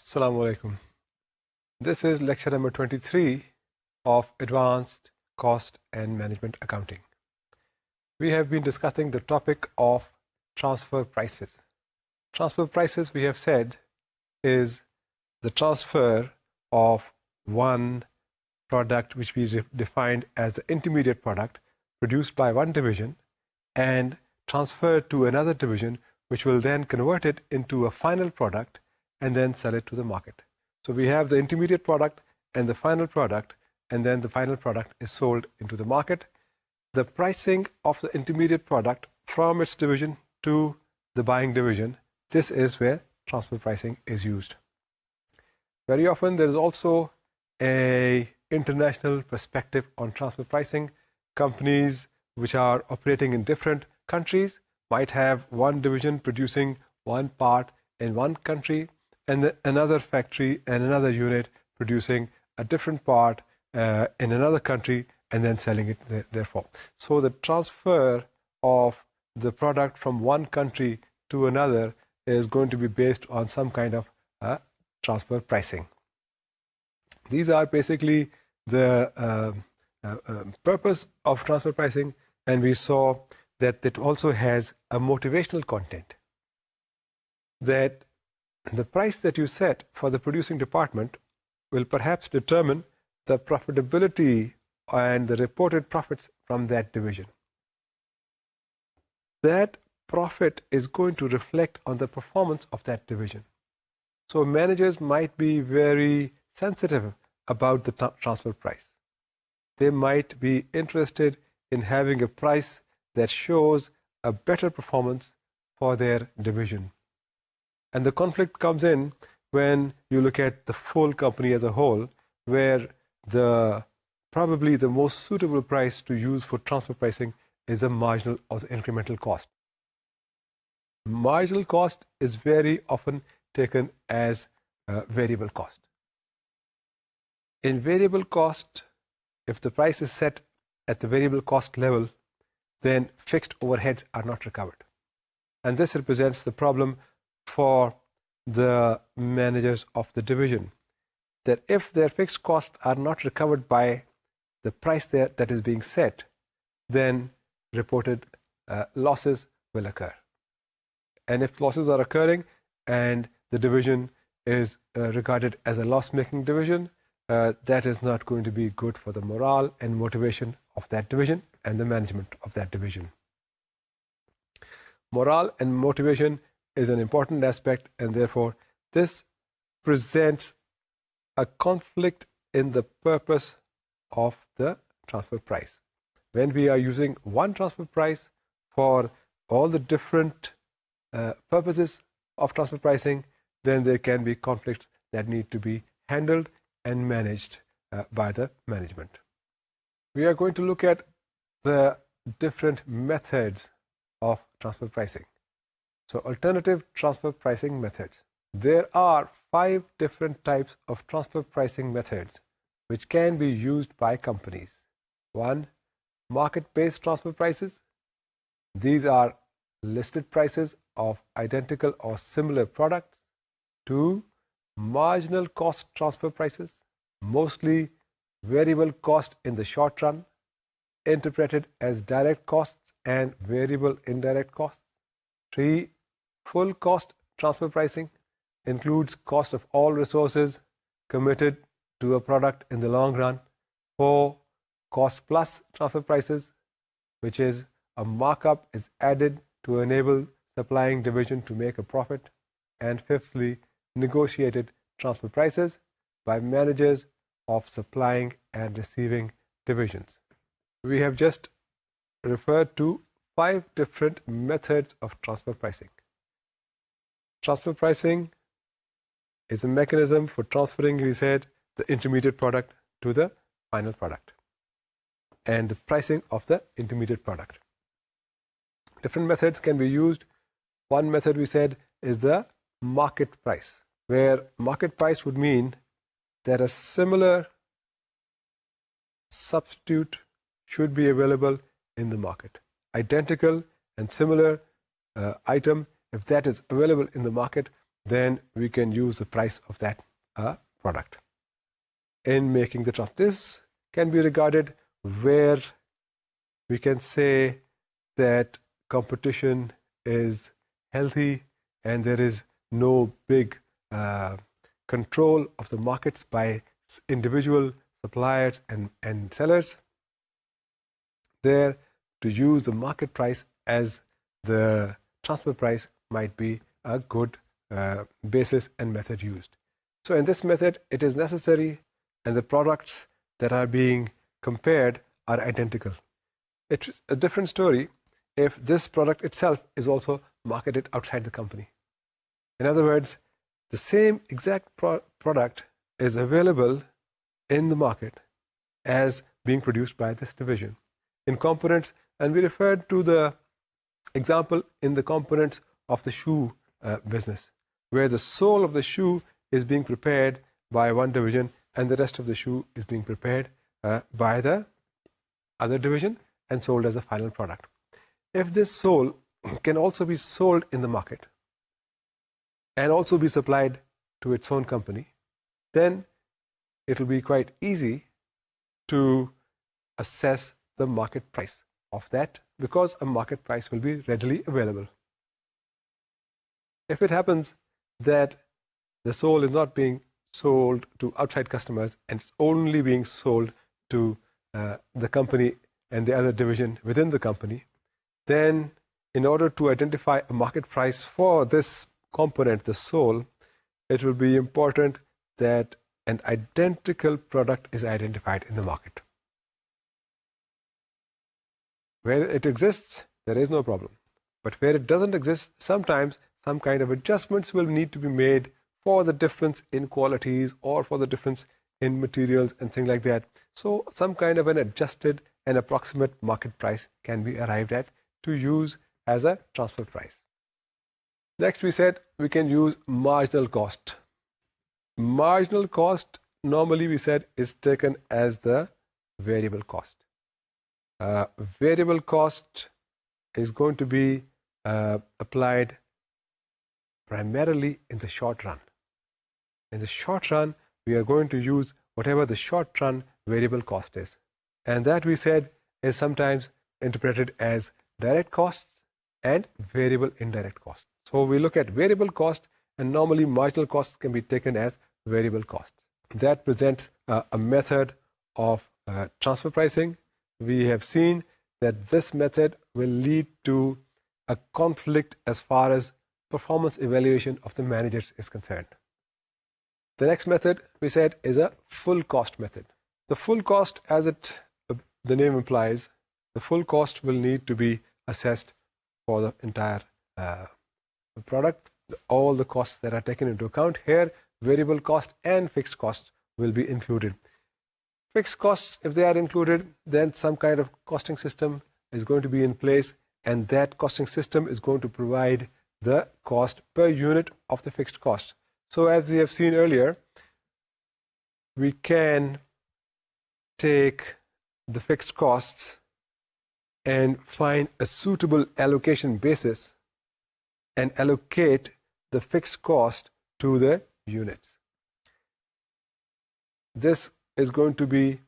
Assalamu alaikum. This is lecture number 23 of Advanced Cost and Management Accounting. We have been discussing the topic of transfer prices. Transfer prices, we have said, is the transfer of one product which we defined as the intermediate product produced by one division and transferred to another division, which will then convert it into a final product and then sell it to the market. So we have the intermediate product and the final product, and then the final product is sold into the market. The pricing of the intermediate product from its division to the buying division, this is where transfer pricing is used. Very often there is also an international perspective on transfer pricing. Companies which are operating in different countries might have one division producing one part in one country, and another factory and another unit producing a different part in another country and then selling it therefore. So the transfer of the product from one country to another is going to be based on some kind of transfer pricing. These are basically the purpose of transfer pricing, and we saw that it also has a motivational content, that the price that you set for the producing department will perhaps determine the profitability and the reported profits from that division. That profit is going to reflect on the performance of that division. So managers might be very sensitive about the transfer price. They might be interested in having a price that shows a better performance for their division. And the conflict comes in when you look at the full company as a whole, where probably the most suitable price to use for transfer pricing is the marginal or the incremental cost. Marginal cost is very often taken as variable cost. In variable cost, if the price is set at the variable cost level, then fixed overheads are not recovered. And this represents the problem for the managers of the division, that if their fixed costs are not recovered by the price that is being set, then reported losses will occur. And if losses are occurring and the division is regarded as a loss-making division, that is not going to be good for the morale and motivation of that division and the management of that division. Morale and motivation is an important aspect, and therefore this presents a conflict in the purpose of the transfer price. When we are using one transfer price for all the different purposes of transfer pricing, then there can be conflicts that need to be handled and managed by the management. We are going to look at the different methods of transfer pricing. So alternative transfer pricing methods. There are 5 different types of transfer pricing methods which can be used by companies. 1, market-based transfer prices. These are listed prices of identical or similar products. 2, marginal cost transfer prices, mostly variable cost in the short run, interpreted as direct costs and variable indirect costs. 3, full cost transfer pricing, includes cost of all resources committed to a product in the long run. 4, cost plus transfer prices, which is a markup is added to enable supplying division to make a profit. And 5thly, negotiated transfer prices by managers of supplying and receiving divisions. We have just referred to 5 different methods of transfer pricing. Transfer pricing is a mechanism for transferring, we said, the intermediate product to the final product and the pricing of the intermediate product. Different methods can be used. One method, we said, is the market price, where market price would mean that a similar substitute should be available in the market. Identical and similar item, if that is available in the market, then we can use the price of that product in making the transfer. This can be regarded where we can say that competition is healthy and there is no big control of the markets by individual suppliers and sellers. There, to use the market price as the transfer price might be a good basis and method used. So in this method, it is necessary and the products that are being compared are identical. It's a different story if this product itself is also marketed outside the company. In other words, the same exact product is available in the market as being produced by this division in components, and we referred to the example in the components of the shoe business, where the sole of the shoe is being prepared by one division and the rest of the shoe is being prepared by the other division and sold as a final product. If this sole can also be sold in the market and also be supplied to its own company, then it will be quite easy to assess the market price of that, because a market price will be readily available. If it happens that the sole is not being sold to outside customers and it's only being sold to the company and the other division within the company, then in order to identify a market price for this component, the sole, it will be important that an identical product is identified in the market. Where it exists, there is no problem. But where it doesn't exist, sometimes some kind of adjustments will need to be made for the difference in qualities or for the difference in materials and things like that. So some kind of an adjusted and approximate market price can be arrived at to use as a transfer price. Next, we said we can use marginal cost. Marginal cost, normally we said, is taken as the variable cost. Variable cost is going to be applied primarily in the short run. In the short run, we are going to use whatever the short run variable cost is. And that, we said, is sometimes interpreted as direct costs and variable indirect costs. So we look at variable cost, and normally marginal costs can be taken as variable costs. That presents a method of transfer pricing. We have seen that this method will lead to a conflict as far as performance evaluation of the managers is concerned. The next method, we said, is a full cost method. The full cost, as the name implies, the full cost will need to be assessed for the entire product. All the costs that are taken into account here, variable cost and fixed costs, will be included. Fixed costs, if they are included, then some kind of costing system is going to be in place, and that costing system is going to provide the cost per unit of the fixed cost. So as we have seen earlier, we can take the fixed costs and find a suitable allocation basis and allocate the fixed cost to the units. This is going to be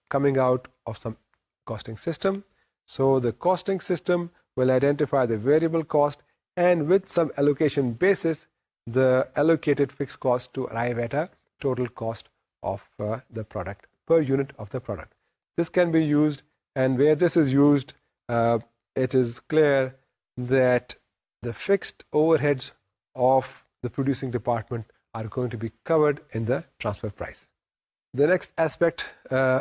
coming out of some costing system. So the costing system will identify the variable cost, and with some allocation basis, the allocated fixed cost to arrive at a total cost of the product per unit of the product. This can be used, and where this is used, it is clear that the fixed overheads of the producing department are going to be covered in the transfer price. The next aspect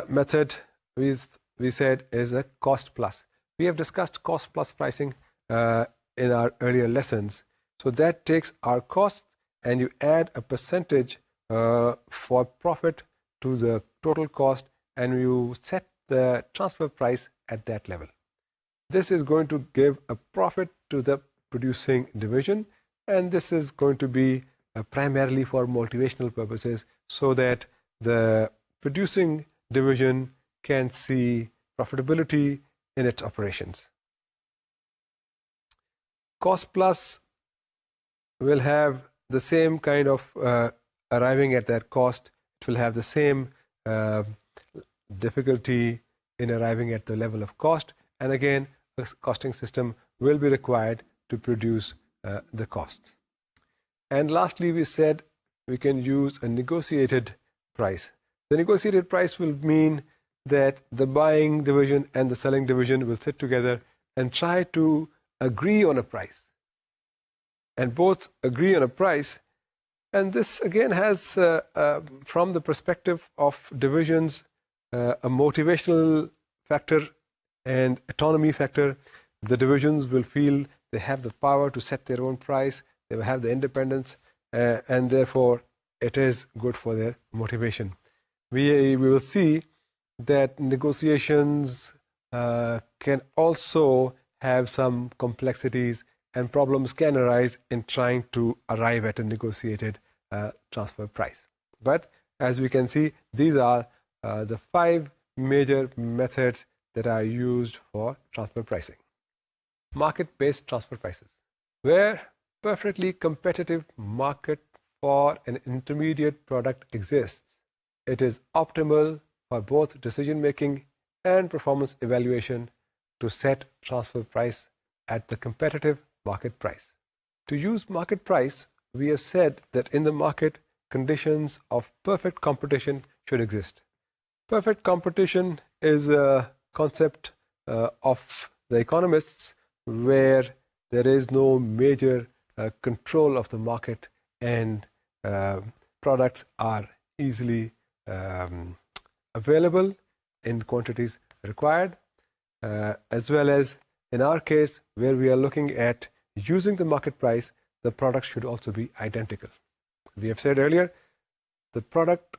method we said is a cost plus. We have discussed cost plus pricing in our earlier lessons. So that takes our cost and you add a percentage for profit to the total cost, and you set the transfer price at that level. This is going to give a profit to the producing division, and this is going to be primarily for motivational purposes, so that the producing division can see profitability in its operations. Cost plus will have the same kind of arriving at that cost. It will have the same difficulty in arriving at the level of cost. And again, a costing system will be required to produce the costs. And lastly, we said we can use a negotiated price. The negotiated price will mean that the buying division and the selling division will sit together and try to agree on a price. And both agree on a price. And this again has, from the perspective of divisions, a motivational factor and autonomy factor. The divisions will feel they have the power to set their own price. They will have the independence, and therefore it is good for their motivation. We will see that negotiations can also have some complexities, and problems can arise in trying to arrive at a negotiated transfer price. But as we can see, these are the 5 major methods that are used for transfer pricing. Market-based transfer prices. Where perfectly competitive market for an intermediate product exists, it is optimal for both decision-making and performance evaluation to set transfer price at the competitive market price. To use market price, we have said that in the market, conditions of perfect competition should exist. Perfect competition is a concept of the economists where there is no major control of the market, and products are easily available in quantities required, as well as in our case where we are looking at using the market price, the product should also be identical. We have said earlier, the product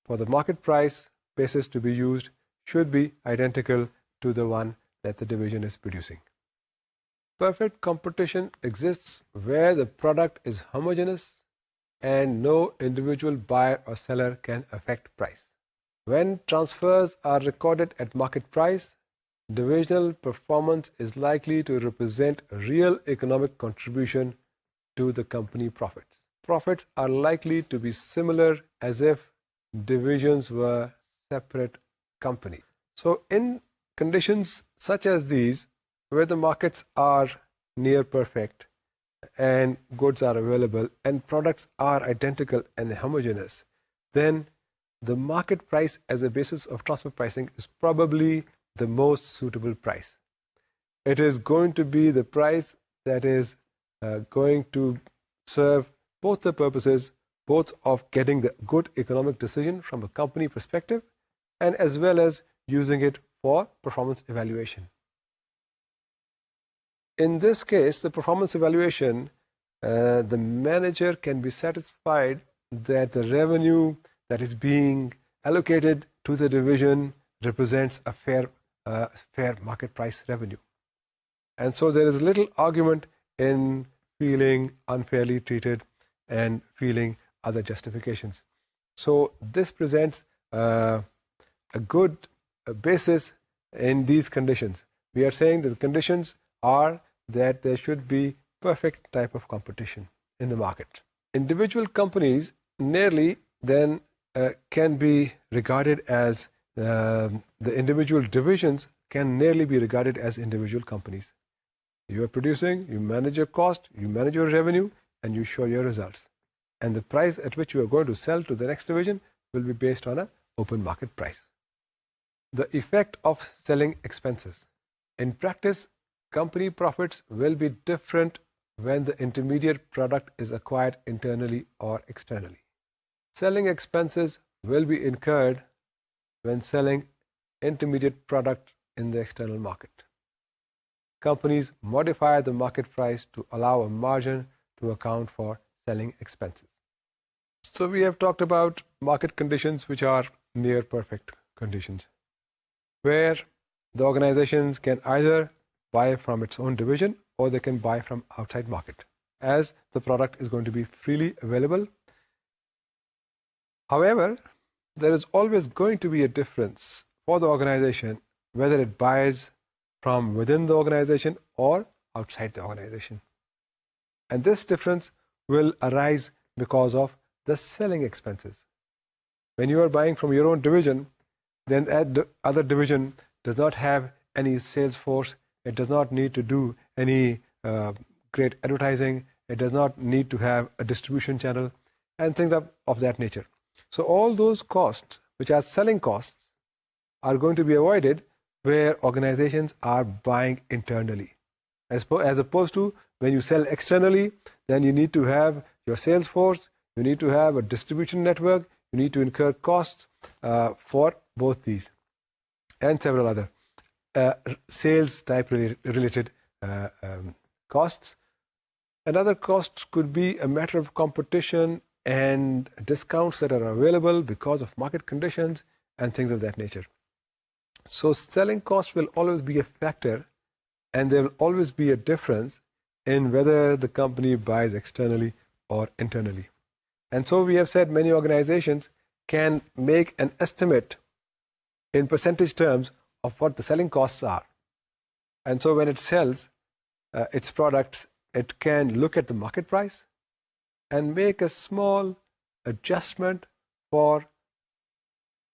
for the market price basis to be used should be identical to the one that the division is producing. Perfect competition exists where the product is homogeneous and no individual buyer or seller can affect price. When transfers are recorded at market price, divisional performance is likely to represent a real economic contribution to the company profits. Profits are likely to be similar as if divisions were separate companies. So in conditions such as these, where the markets are near perfect and goods are available and products are identical and homogeneous, then the market price as a basis of transfer pricing is probably the most suitable price. It is going to be the price that is going to serve both the purposes, both of getting the good economic decision from a company perspective and as well as using it for performance evaluation. In this case, the performance evaluation, the manager can be satisfied that the revenue that is being allocated to the division represents a fair market price revenue. And so there is little argument in feeling unfairly treated and feeling other justifications. So this presents a good basis in these conditions. We are saying that the conditions are that there should be perfect type of competition in the market. Individual companies nearly then can be regarded as the individual divisions can nearly be regarded as individual companies. You are producing, you manage your cost, you manage your revenue, and you show your results. And the price at which you are going to sell to the next division will be based on an open market price. The effect of selling expenses. In practice, company profits will be different when the intermediate product is acquired internally or externally. Selling expenses will be incurred when selling intermediate product in the external market. Companies modify the market price to allow a margin to account for selling expenses. So we have talked about market conditions which are near perfect conditions, where the organizations can either buy from its own division or they can buy from outside market, as the product is going to be freely available. However, there is always going to be a difference for the organization whether it buys from within the organization or outside the organization. And this difference will arise because of the selling expenses. When you are buying from your own division, then the other division does not have any sales force. It does not need to do any great advertising. It does not need to have a distribution channel and things of that nature. So all those costs, which are selling costs, are going to be avoided where organizations are buying internally. As opposed to when you sell externally, then you need to have your sales force, you need to have a distribution network, you need to incur costs for both these and several other sales type related costs. Another cost could be a matter of competition and discounts that are available because of market conditions and things of that nature. So selling costs will always be a factor, and there will always be a difference in whether the company buys externally or internally. And so we have said many organizations can make an estimate in percentage terms of what the selling costs are. And so when it sells its products, it can look at the market price and make a small adjustment for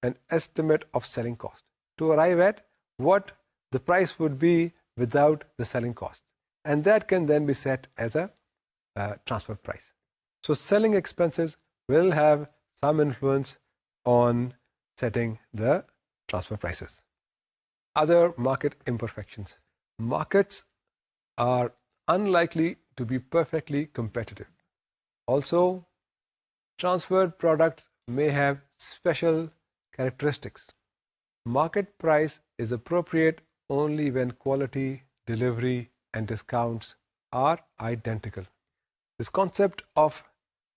an estimate of selling cost to arrive at what the price would be without the selling cost. And that can then be set as a transfer price. So selling expenses will have some influence on setting the transfer prices. Other market imperfections. Markets are unlikely to be perfectly competitive. Also, transferred products may have special characteristics. Market price is appropriate only when quality, delivery, and discounts are identical. This concept of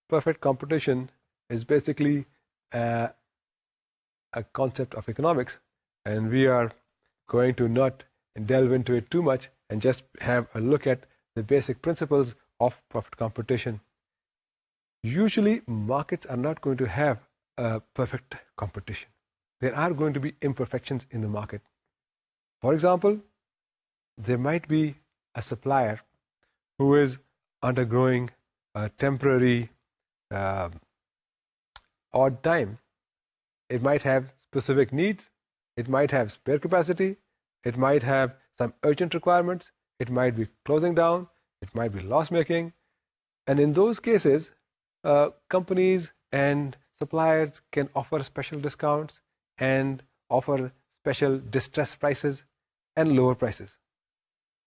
perfect competition is basically a concept of economics, and we are going to not delve into it too much and just have a look at the basic principles of perfect competition. Usually, markets are not going to have a perfect competition. There are going to be imperfections in the market. For example, there might be a supplier who is undergoing a temporary odd time. It might have specific needs, it might have spare capacity, it might have some urgent requirements, it might be closing down, it might be loss making. And in those cases, companies and suppliers can offer special discounts and offer special distress prices and lower prices.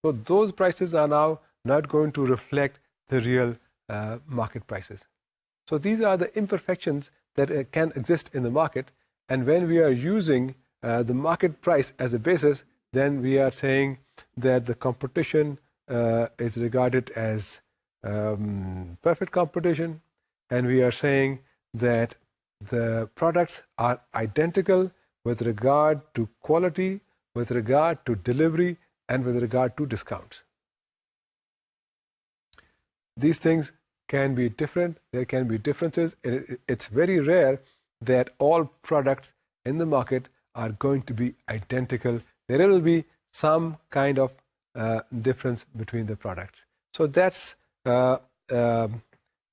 So those prices are now not going to reflect the real market prices. So these are the imperfections that can exist in the market, and when we are using the market price as a basis, then we are saying that the competition is regarded as perfect competition, and we are saying that the products are identical with regard to quality, with regard to delivery, and with regard to discounts. These things can be different, there can be differences. It's very rare that all products in the market are going to be identical. There will be some kind of difference between the products. So that's an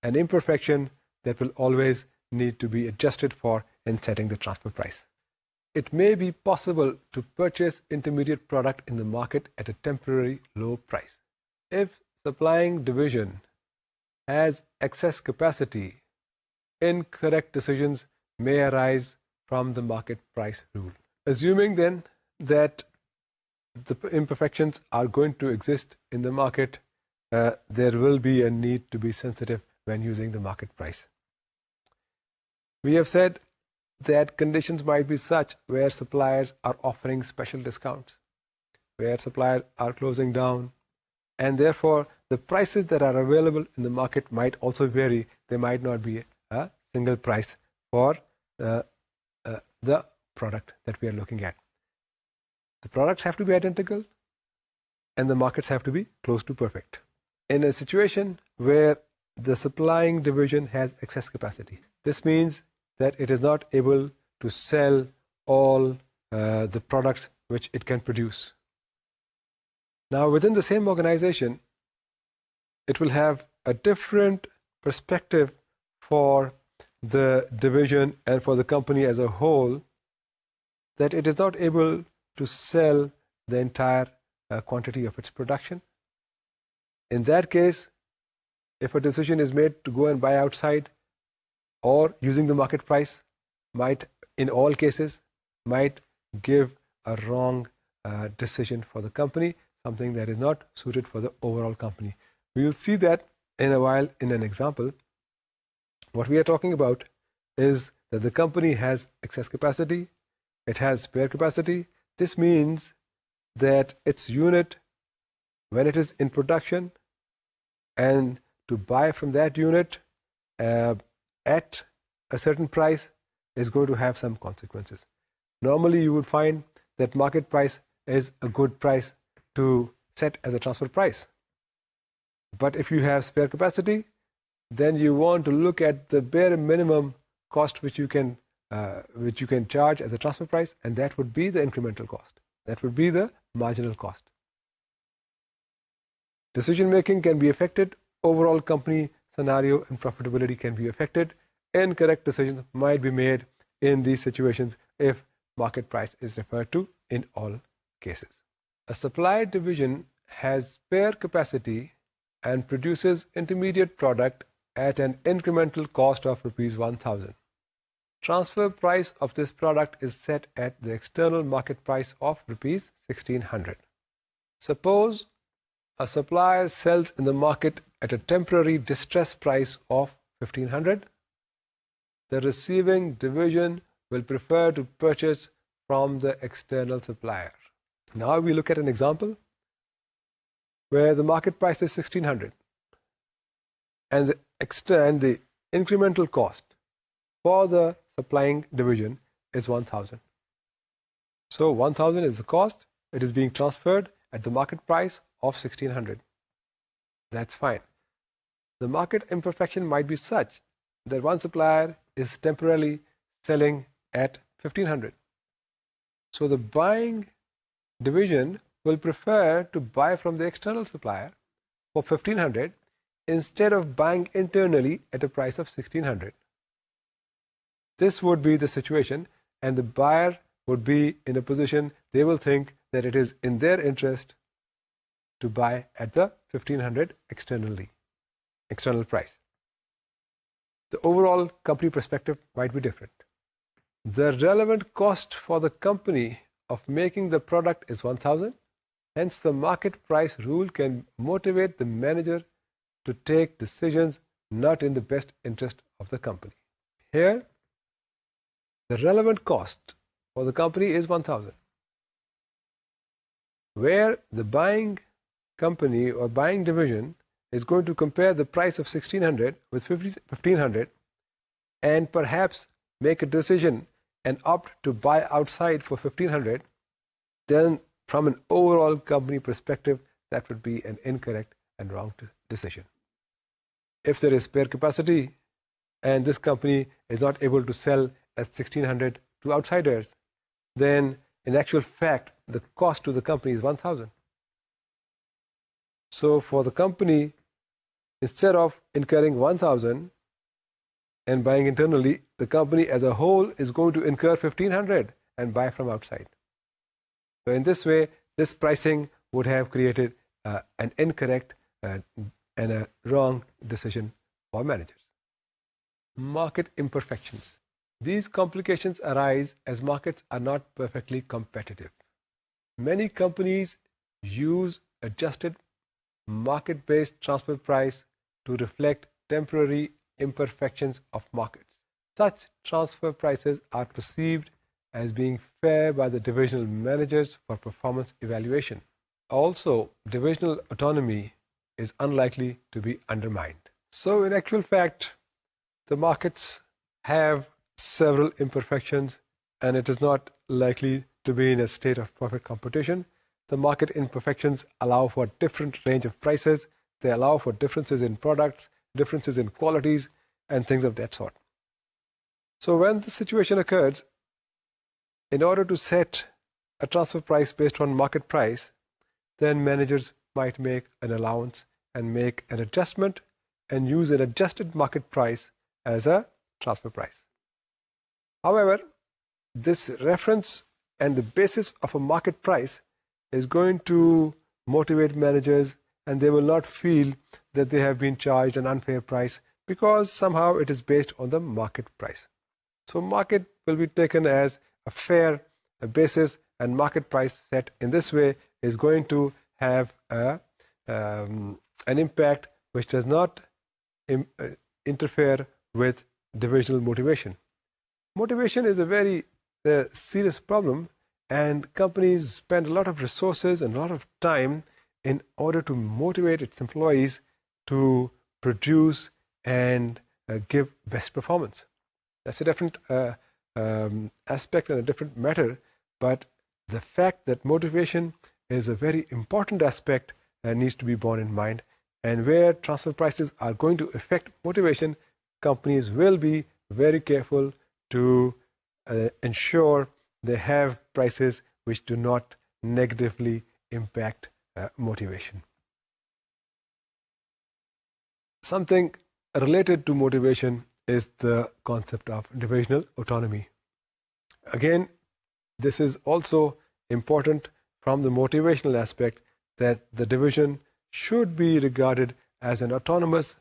imperfection that will always need to be adjusted for in setting the transfer price. It may be possible to purchase intermediate product in the market at a temporary low price. If supplying division has excess capacity, incorrect decisions may arise from the market price rule. Assuming then that the imperfections are going to exist in the market, there will be a need to be sensitive when using the market price. We have said that conditions might be such where suppliers are offering special discounts, where suppliers are closing down, and therefore the prices that are available in the market might also vary. There might not be a single price for the product that we are looking at. The products have to be identical, and the markets have to be close to perfect. In a situation where the supplying division has excess capacity, this means that it is not able to sell all the products which it can produce. Now, within the same organization, it will have a different perspective for the division and for the company as a whole that it is not able to sell the entire quantity of its production. In that case, if a decision is made to go and buy outside or using the market price, might, in all cases, might give a wrong decision for the company, something that is not suited for the overall company. We will see that in a while in an example. What we are talking about is that the company has excess capacity, it has spare capacity. This means that its unit, when it is in production, and to buy from that unit at a certain price is going to have some consequences. Normally, you would find that market price is a good price to set as a transfer price. But if you have spare capacity, then you want to look at the bare minimum cost which you can charge as a transfer price, and that would be the incremental cost. That would be the marginal cost. Decision making can be affected, overall company scenario and profitability can be affected. Incorrect decisions might be made in these situations if market price is referred to in all cases. A supply division has spare capacity and produces intermediate product at an incremental cost of rupees 1,000. Transfer price of this product is set at the external market price of rupees 1,600. Suppose a supplier sells in the market at a temporary distress price of 1,500. The receiving division will prefer to purchase from the external supplier. Now we look at an example where the market price is 1,600 and the incremental cost for the supplying division is 1,000. So 1,000 is the cost. It is being transferred at the market price of 1,600. That's fine. The market imperfection might be such that one supplier is temporarily selling at 1,500. So the buying division will prefer to buy from the external supplier for 1,500 instead of buying internally at a price of 1,600. This would be the situation, and the buyer would be in a position they will think that it is in their interest to buy at the 1,500 external price. The overall company perspective might be different. The relevant cost for the company of making the product is 1,000. Hence, the market price rule can motivate the manager to take decisions not in the best interest of the company. Here, the relevant cost for the company is 1,000, where the buying company or buying division is going to compare the price of 1,600 with 1,500 and perhaps make a decision and opt to buy outside for 1,500, then from an overall company perspective, that would be an incorrect and wrong decision. If there is spare capacity and this company is not able to sell at 1,600 to outsiders, then in actual fact, the cost to the company is 1,000. So for the company, instead of incurring 1,000 and buying internally, the company as a whole is going to incur 1,500 and buy from outside. So in this way, this pricing would have created an incorrect and a wrong decision for managers. Market imperfections. These complications arise as markets are not perfectly competitive. Many companies use adjusted market-based transfer price to reflect temporary imperfections of markets. Such transfer prices are perceived as being fair by the divisional managers for performance evaluation. Also, divisional autonomy is unlikely to be undermined. So in actual fact, the markets have several imperfections and it is not likely to be in a state of perfect competition. The market imperfections allow for a different range of prices. They allow for differences in products, differences in qualities, and things of that sort. So when the situation occurs, in order to set a transfer price based on market price, then managers might make an allowance and make an adjustment and use an adjusted market price as a transfer price. However, this reference and the basis of a market price is going to motivate managers, and they will not feel that they have been charged an unfair price because somehow it is based on the market price. So market will be taken as a fair basis, and market price set in this way is going to have an impact which does not interfere with divisional motivation. Motivation is a very serious problem, and companies spend a lot of resources and a lot of time in order to motivate its employees to produce and give best performance. That's a different aspect and a different matter, but the fact that motivation is a very important aspect needs to be borne in mind. And where transfer prices are going to affect motivation, companies will be very careful to ensure they have prices which do not negatively impact motivation. Something related to motivation is the concept of divisional autonomy. Again, this is also important from the motivational aspect, that the division should be regarded as an autonomous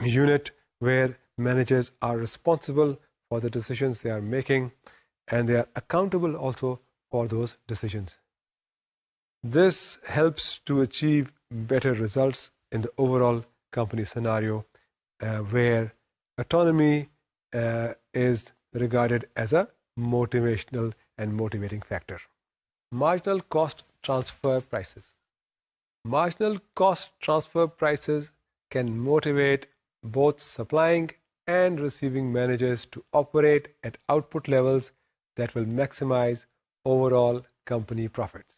unit where managers are responsible for the decisions they are making, and they are accountable also for those decisions. This helps to achieve better results in the overall company scenario, where autonomy is regarded as a motivational and motivating factor. Marginal cost transfer prices. Marginal cost transfer prices can motivate both supplying and receiving managers to operate at output levels that will maximize overall company profits.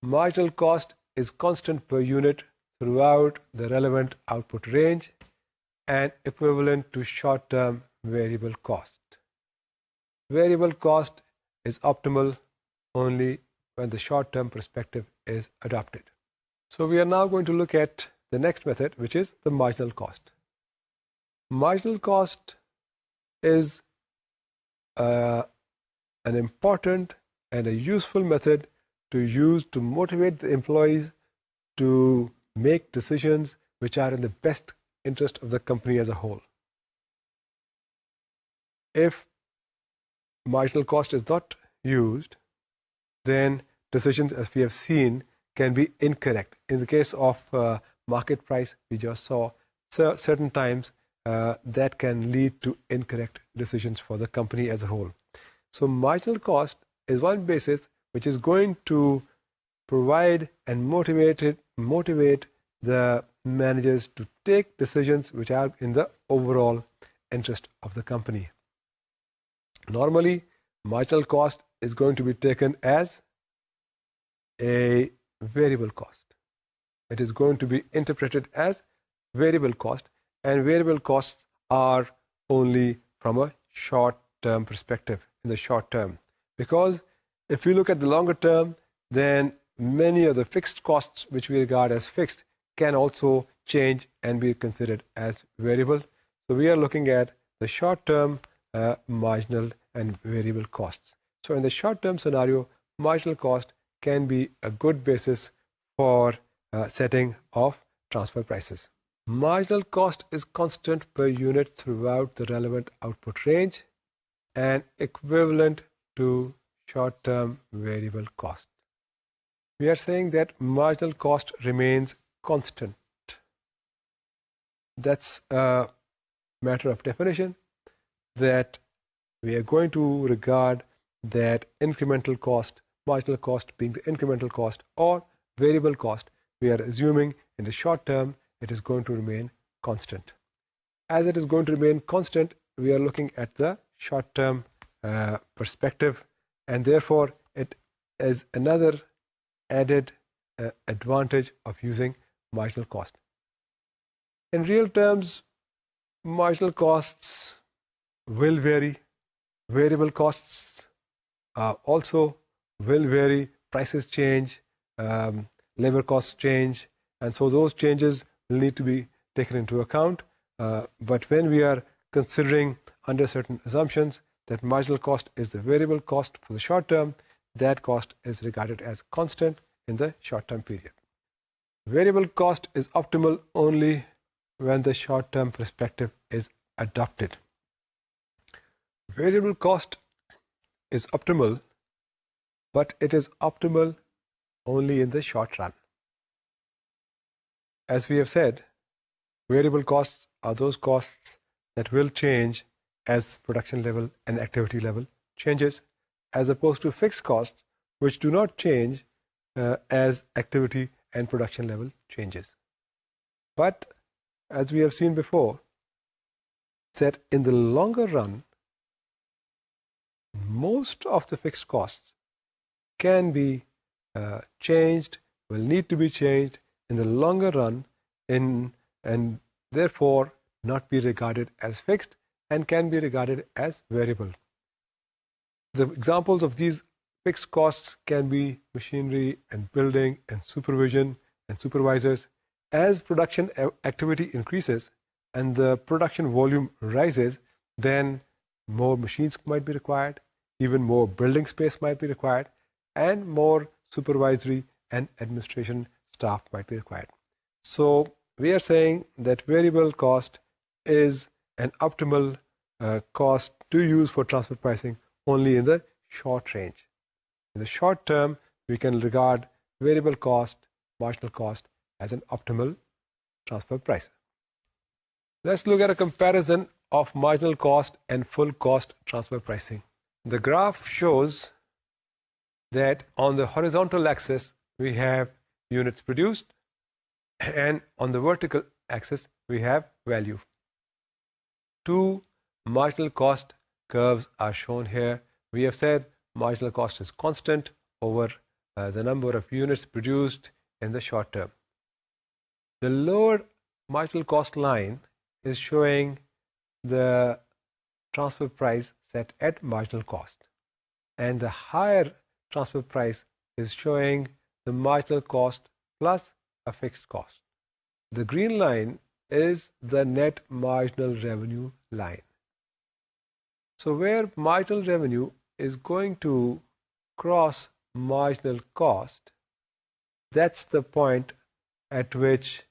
Marginal cost is constant per unit throughout the relevant output range and equivalent to short-term variable cost. Variable cost is optimal only when the short-term perspective is adopted. So we are now going to look at the next method, which is the marginal cost. Marginal cost is an important and a useful method to use to motivate the employees to make decisions which are in the best interest of the company as a whole. If marginal cost is not used, then decisions, as we have seen, can be incorrect. In the case of market price, we just saw certain times that can lead to incorrect decisions for the company as a whole. So marginal cost is one basis which is going to provide and motivate the managers to take decisions which are in the overall interest of the company. Normally, marginal cost is going to be taken as a variable cost. It is going to be interpreted as variable cost, and variable costs are only from a short-term perspective, in the short term. Because if we look at the longer term, then many of the fixed costs which we regard as fixed can also change and be considered as variable. So we are looking at the short-term marginal and variable costs. So in the short-term scenario, marginal cost can be a good basis for setting of transfer prices. Marginal cost is constant per unit throughout the relevant output range and equivalent to short-term variable cost. We are saying that marginal cost remains constant. That's a matter of definition, that we are going to regard that incremental cost, marginal cost being the incremental cost, or variable cost, we are assuming in the short term it is going to remain constant. As it is going to remain constant, we are looking at the short-term perspective, and therefore it is another added advantage of using marginal cost. In real terms, marginal costs will vary. Variable costs also will vary. Prices change, labor costs change, and so those changes will need to be taken into account. But when we are considering under certain assumptions that marginal cost is the variable cost for the short term, that cost is regarded as constant in the short-term period. Variable cost is optimal only when the short-term perspective is adopted. Variable cost is optimal, but it is optimal only in the short run. As we have said, variable costs are those costs that will change as production level and activity level changes, as opposed to fixed costs which do not change as activity and production level changes. But as we have seen before, that in the longer run, most of the fixed costs can be changed, will need to be changed in the longer run, and therefore not be regarded as fixed and can be regarded as variable. The examples of these fixed costs can be machinery and building and supervision and supervisors. As production activity increases and the production volume rises, then more machines might be required, even more building space might be required, and more supervisory and administration staff might be required. So we are saying that variable cost is an optimal cost to use for transfer pricing only in the short range. In the short term, we can regard variable cost, marginal cost, as an optimal transfer price. Let's look at a comparison of marginal cost and full cost transfer pricing. The graph shows that on the horizontal axis we have units produced, and on the vertical axis we have value. Two marginal cost curves are shown here. We have said marginal cost is constant over the number of units produced in the short term. The lower marginal cost line is showing the transfer price set at marginal cost, and the higher transfer price is showing the marginal cost plus a fixed cost. The green line is the net marginal revenue line. So where marginal revenue is going to cross marginal cost, that's the point at which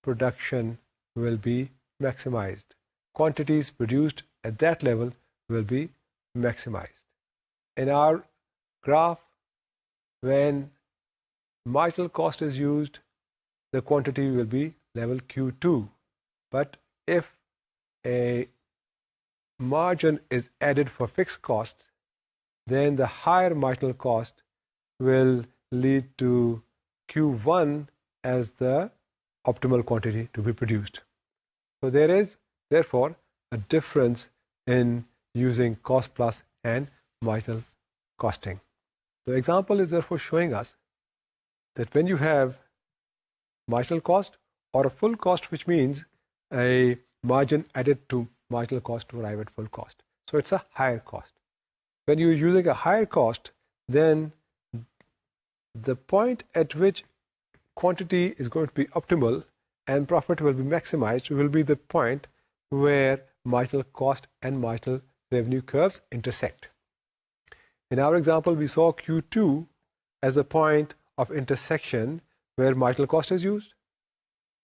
production will be maximized. Quantities produced at that level will be maximized. In our graph, when marginal cost is used, the quantity will be level Q2. But if a margin is added for fixed costs, then the higher marginal cost will lead to Q1 as the optimal quantity to be produced. So there is therefore a difference in using cost plus and marginal costing. The example is therefore showing us that when you have marginal cost or a full cost, which means a margin added to marginal cost to arrive at full cost, so it's a higher cost. When you're using a higher cost, then the point at which quantity is going to be optimal and profit will be maximized will be the point where marginal cost and marginal revenue curves intersect. In our example, we saw Q2 as a point of intersection where marginal cost is used.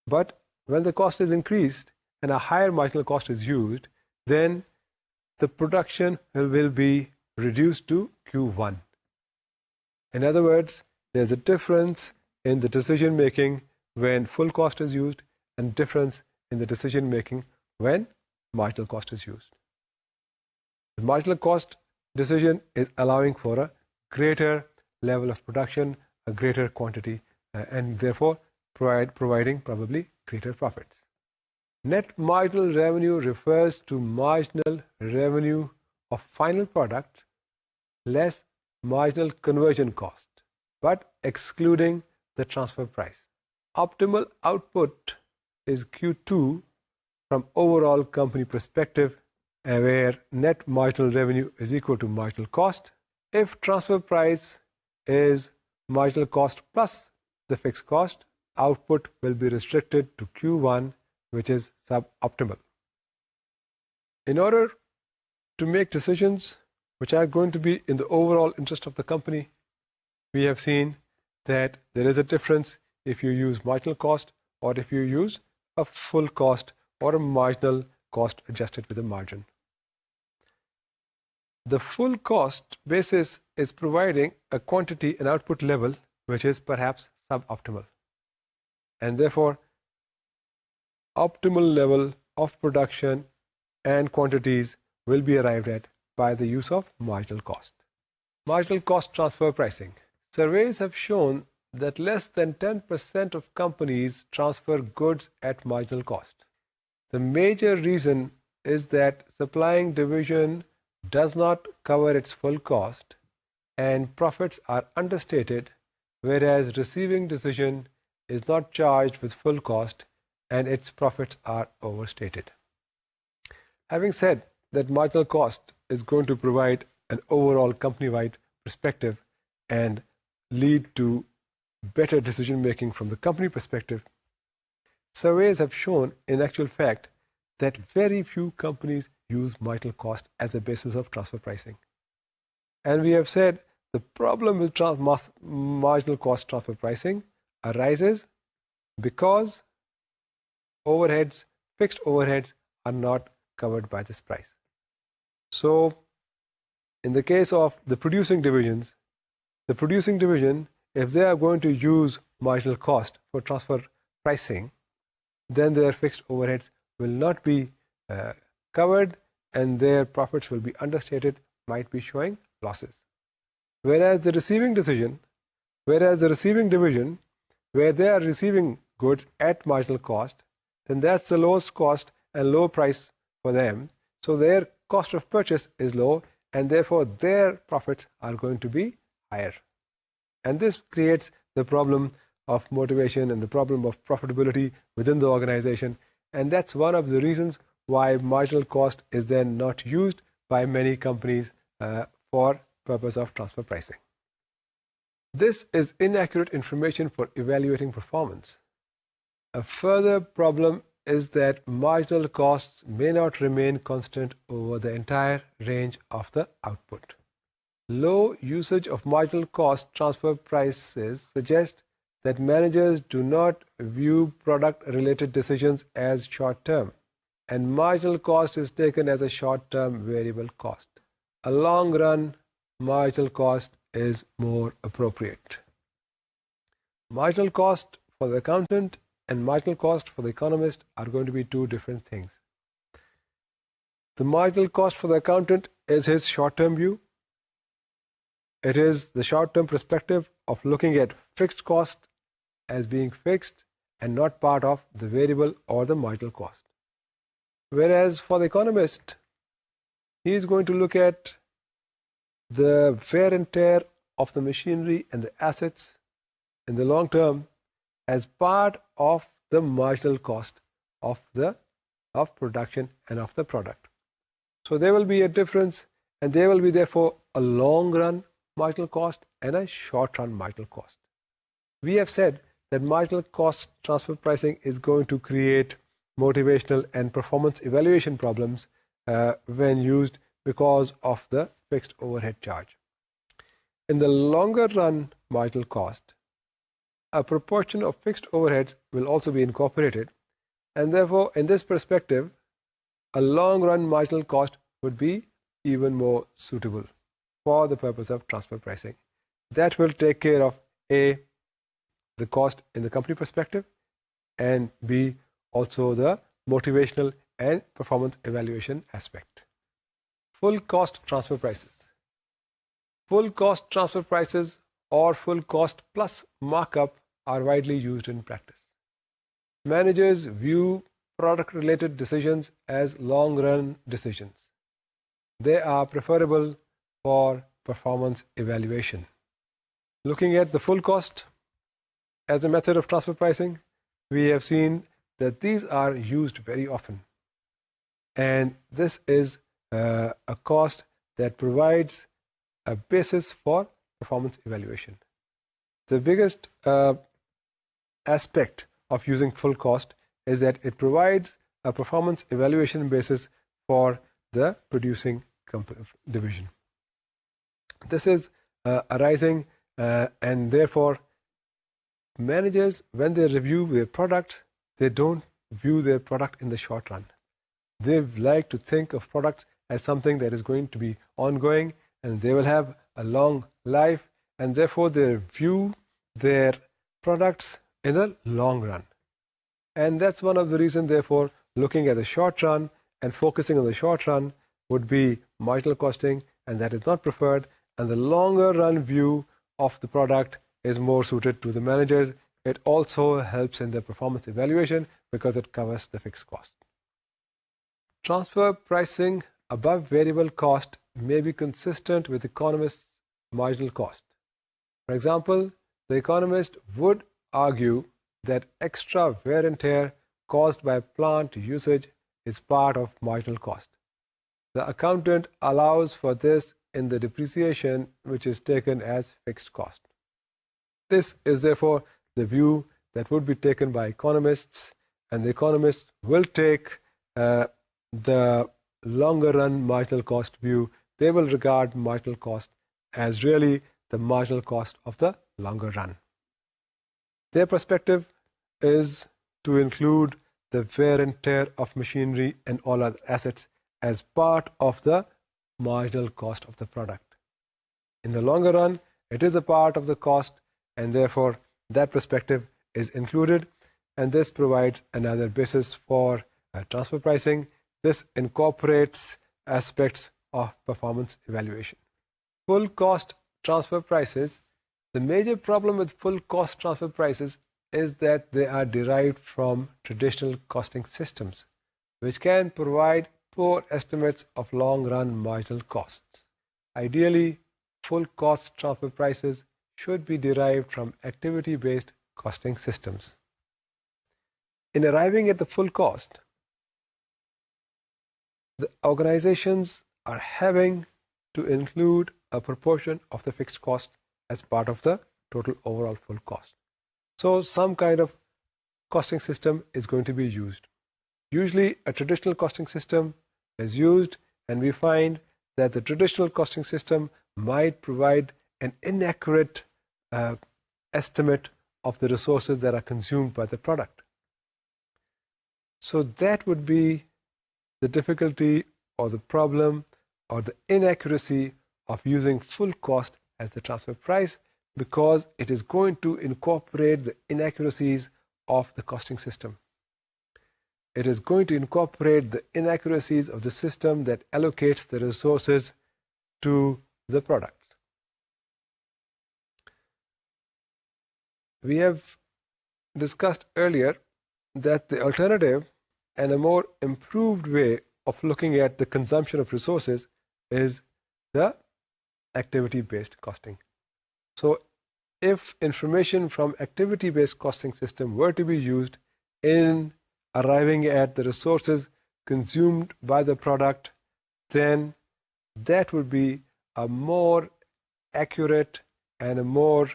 But when the cost is increased and a higher marginal cost is used, then the production will be reduced to Q1. In other words, there's a difference in the decision making when full cost is used and difference in the decision making when marginal cost is used. The marginal cost decision is allowing for a greater level of production, a greater quantity, and therefore providing probably greater profits. Net marginal revenue refers to marginal revenue of final product less marginal conversion cost, but excluding the transfer price. Optimal output is Q2 from overall company perspective, where net marginal revenue is equal to marginal cost. If transfer price is marginal cost plus the fixed cost, output will be restricted to Q1 which is suboptimal. In order to make decisions which are going to be in the overall interest of the company, we have seen that there is a difference if you use marginal cost or if you use a full cost or a marginal cost adjusted with a margin. The full cost basis is providing a quantity and output level which is perhaps suboptimal, and therefore optimal level of production and quantities will be arrived at by the use of marginal cost. Marginal cost transfer pricing. Surveys have shown that less than 10% of companies transfer goods at marginal cost. The major reason is that supplying division does not cover its full cost and profits are understated, whereas receiving division is not charged with full cost and its profits are overstated. Having said that marginal cost is going to provide an overall company-wide perspective and lead to better decision making from the company perspective, surveys have shown in actual fact that very few companies use marginal cost as a basis of transfer pricing. And we have said the problem with marginal cost transfer pricing arises because fixed overheads are not covered by this price. So in the case of the producing division, if they are going to use marginal cost for transfer pricing, then their fixed overheads will not be covered and their profits will be understated, might be showing losses. Whereas the receiving division, where they are receiving goods at marginal cost, then that's the lowest cost and low price for them. So their cost of purchase is low and therefore their profits are going to be higher. And this creates the problem of motivation and the problem of profitability within the organization. And that's one of the reasons why marginal cost is then not used by many companies for purpose of transfer pricing. This is inaccurate information for evaluating performance. A further problem is that marginal costs may not remain constant over the entire range of the output. Low usage of marginal cost transfer prices suggest that managers do not view product-related decisions as short-term, and marginal cost is taken as a short-term variable cost. A long-run marginal cost is more appropriate. Marginal cost for the accountant and marginal cost for the economist are going to be two different things. The marginal cost for the accountant is his short-term view. It is the short-term perspective of looking at fixed cost as being fixed and not part of the variable or the marginal cost. Whereas for the economist, he is going to look at the wear and tear of the machinery and the assets in the long term as part of the marginal cost of production and of the product. So there will be a difference, and there will be therefore a long-run marginal cost and a short-run marginal cost. We have said that marginal cost transfer pricing is going to create motivational and performance evaluation problems when used because of the fixed overhead charge. In the longer run marginal cost, a proportion of fixed overheads will also be incorporated, and therefore in this perspective, a long run marginal cost would be even more suitable for the purpose of transfer pricing. That will take care of A, the cost in the company perspective, and B, also the motivational and performance evaluation aspect. Full cost transfer prices. Full cost transfer prices or full cost plus markup are widely used in practice. Managers view product-related decisions as long-run decisions. They are preferable for performance evaluation. Looking at the full cost as a method of transfer pricing, we have seen that these are used very often. And this is a cost that provides a basis for performance evaluation. The biggest aspect of using full cost is that it provides a performance evaluation basis for the producing division. This is arising and therefore managers, when they review their products, they don't view their product in the short run. They like to think of products as something that is going to be ongoing, and they will have a long life, and therefore they view their products in the long run. And that's one of the reasons, therefore, looking at the short run and focusing on the short run would be marginal costing, and that is not preferred. And the longer run view of the product is more suited to the managers. It also helps in the performance evaluation because it covers the fixed cost. Transfer pricing above variable cost may be consistent with economists' marginal cost. For example, the economist would argue that extra wear and tear caused by plant usage is part of marginal cost. The accountant allows for this in the depreciation, which is taken as fixed cost. This is therefore the view that would be taken by economists, and the economists will take the longer run marginal cost view. They will regard marginal cost as really the marginal cost of the longer run. Their perspective is to include the wear and tear of machinery and all other assets as part of the marginal cost of the product. In the longer run, it is a part of the cost, and therefore that perspective is included, and this provides another basis for transfer pricing. This incorporates aspects of performance evaluation. Full cost transfer prices. The major problem with full cost transfer prices is that they are derived from traditional costing systems, which can provide poor estimates of long-run marginal costs. Ideally, full cost transfer prices should be derived from activity-based costing systems. In arriving at the full cost, the organizations are having to include a proportion of the fixed cost as part of the total overall full cost. So some kind of costing system is going to be used. Usually a traditional costing system is used, and we find that the traditional costing system might provide an inaccurate estimate of the resources that are consumed by the product. So that would be the difficulty or the problem or the inaccuracy of using full cost as the transfer price, because it is going to incorporate the inaccuracies of the costing system. It is going to incorporate the inaccuracies of the system that allocates the resources to the product. We have discussed earlier that the alternative and a more improved way of looking at the consumption of resources is the activity-based costing. So if information from activity-based costing system were to be used in arriving at the resources consumed by the product, then that would be a more accurate and a more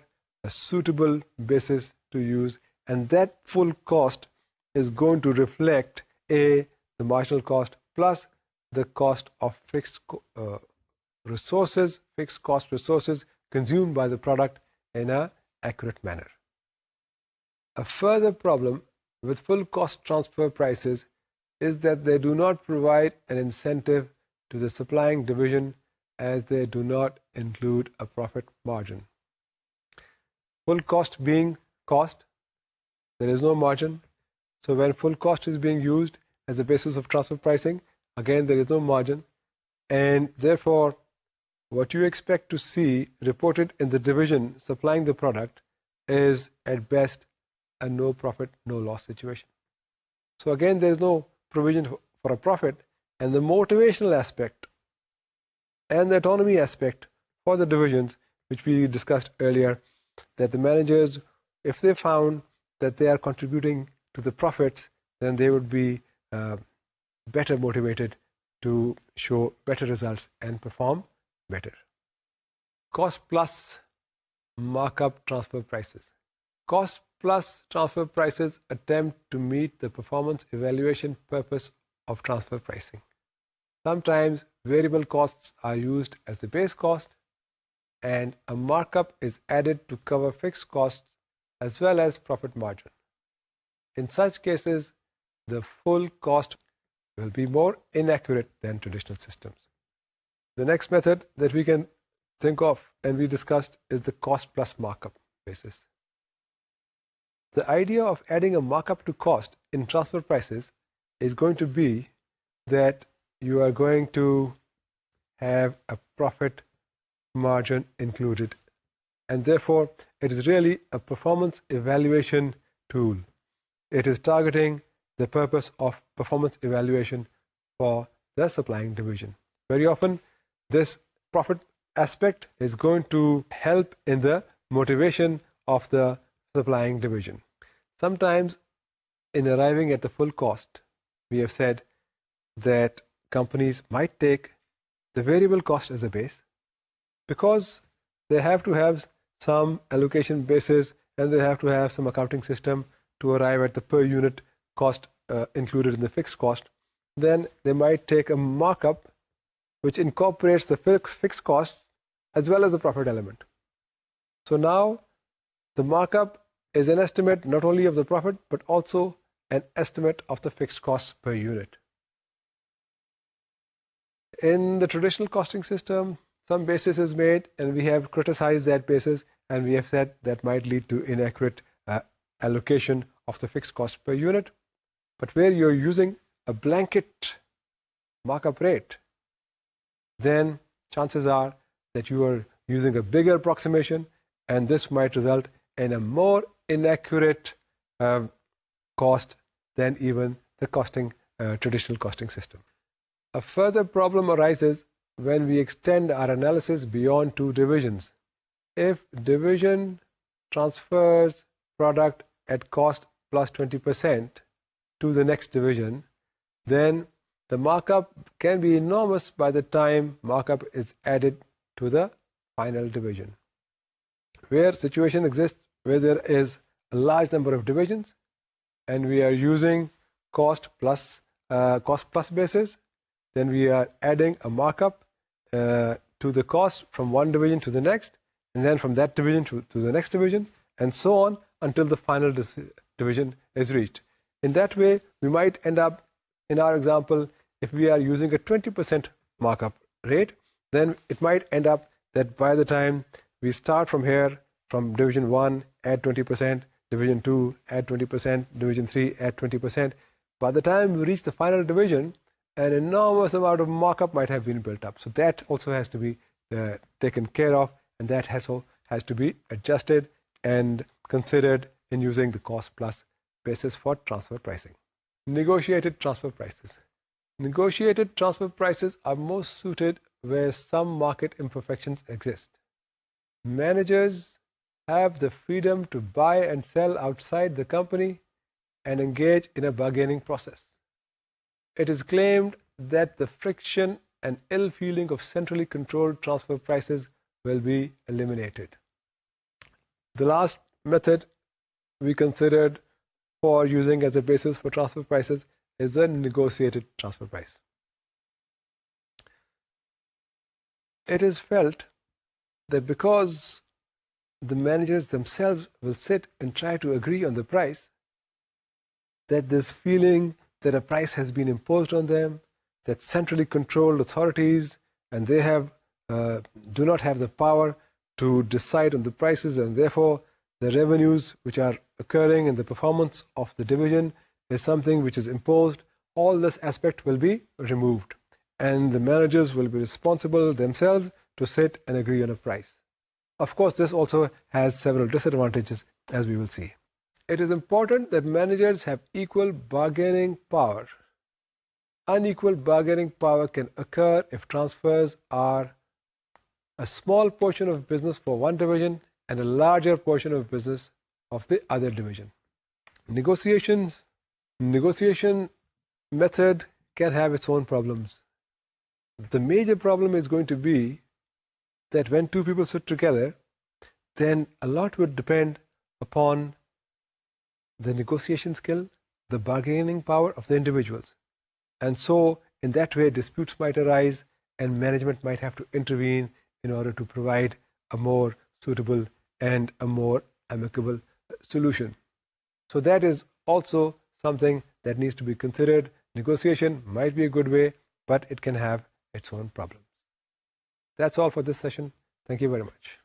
suitable basis to use, and that full cost is going to reflect the marginal cost plus the cost of fixed resources, fixed cost resources consumed by the product in an accurate manner. A further problem with full cost transfer prices is that they do not provide an incentive to the supplying division, as they do not include a profit margin. Full cost being cost, there is no margin. So when full cost is being used as the basis of transfer pricing, again there is no margin, and therefore what you expect to see reported in the division supplying the product is at best a no profit, no loss situation. So again, there is no provision for a profit, and the motivational aspect and the autonomy aspect for the divisions, which we discussed earlier, that the managers, if they found that they are contributing to the profits, then they would be better motivated to show better results and perform better. Cost plus markup transfer prices. Cost plus transfer prices attempt to meet the performance evaluation purpose of transfer pricing. Sometimes variable costs are used as the base cost, and a markup is added to cover fixed costs as well as profit margin. In such cases, the full cost will be more inaccurate than traditional systems. The next method that we can think of and we discussed is the cost plus markup basis. The idea of adding a markup to cost in transfer prices is going to be that you are going to have a profit margin included, and therefore it is really a performance evaluation tool. It is targeting the purpose of performance evaluation for the supplying division. Very often this profit aspect is going to help in the motivation of the supplying division. Sometimes in arriving at the full cost, we have said that companies might take the variable cost as a base because they have to have some allocation basis and they have to have some accounting system to arrive at the per unit cost included in the fixed cost. Then they might take a markup which incorporates the fixed costs as well as the profit element. So now the markup is an estimate not only of the profit but also an estimate of the fixed costs per unit. In the traditional costing system, some basis is made and we have criticized that basis and we have said that might lead to inaccurate allocation of the fixed cost per unit. But where you're using a blanket markup rate, then chances are that you are using a bigger approximation and this might result in a more inaccurate cost than even the traditional costing system. A further problem arises when we extend our analysis beyond two divisions. If division transfers product at cost plus 20% to the next division, then the markup can be enormous by the time markup is added to the final division. Where situation exists where there is a large number of divisions and we are using cost plus basis, then we are adding a markup to the cost from one division to the next, and then from that division to the next division, and so on until the final division is reached. In that way, we might end up, in our example, if we are using a 20% markup rate, then it might end up that by the time we start from here, from division 1, add 20%, division 2, add 20%, division 3, add 20%. By the time we reach the final division, an enormous amount of markup might have been built up. So that also has to be taken care of, and that has to be adjusted and considered in using the cost plus basis for transfer pricing. Negotiated transfer prices. Negotiated transfer prices are most suited where some market imperfections exist. Managers have the freedom to buy and sell outside the company and engage in a bargaining process. It is claimed that the friction and ill feeling of centrally controlled transfer prices will be eliminated. The last method we considered for using as a basis for transfer prices is the negotiated transfer price. It is felt that because the managers themselves will sit and try to agree on the price, that this feeling that a price has been imposed on them, that centrally controlled authorities and they do not have the power to decide on the prices, and therefore the revenues which are occurring in the performance of the division is something which is imposed. All this aspect will be removed and the managers will be responsible themselves to sit and agree on a price. Of course, this also has several disadvantages, as we will see. It is important that managers have equal bargaining power. Unequal bargaining power can occur if transfers are a small portion of business for one division and a larger portion of business of the other division. Negotiation method can have its own problems. The major problem is going to be that when two people sit together, then a lot would depend upon the negotiation skill, the bargaining power of the individuals. And so, in that way, disputes might arise and management might have to intervene in order to provide a more suitable and a more amicable solution. So that is also something that needs to be considered. Negotiation might be a good way, but it can have its own problems. That's all for this session. Thank you very much.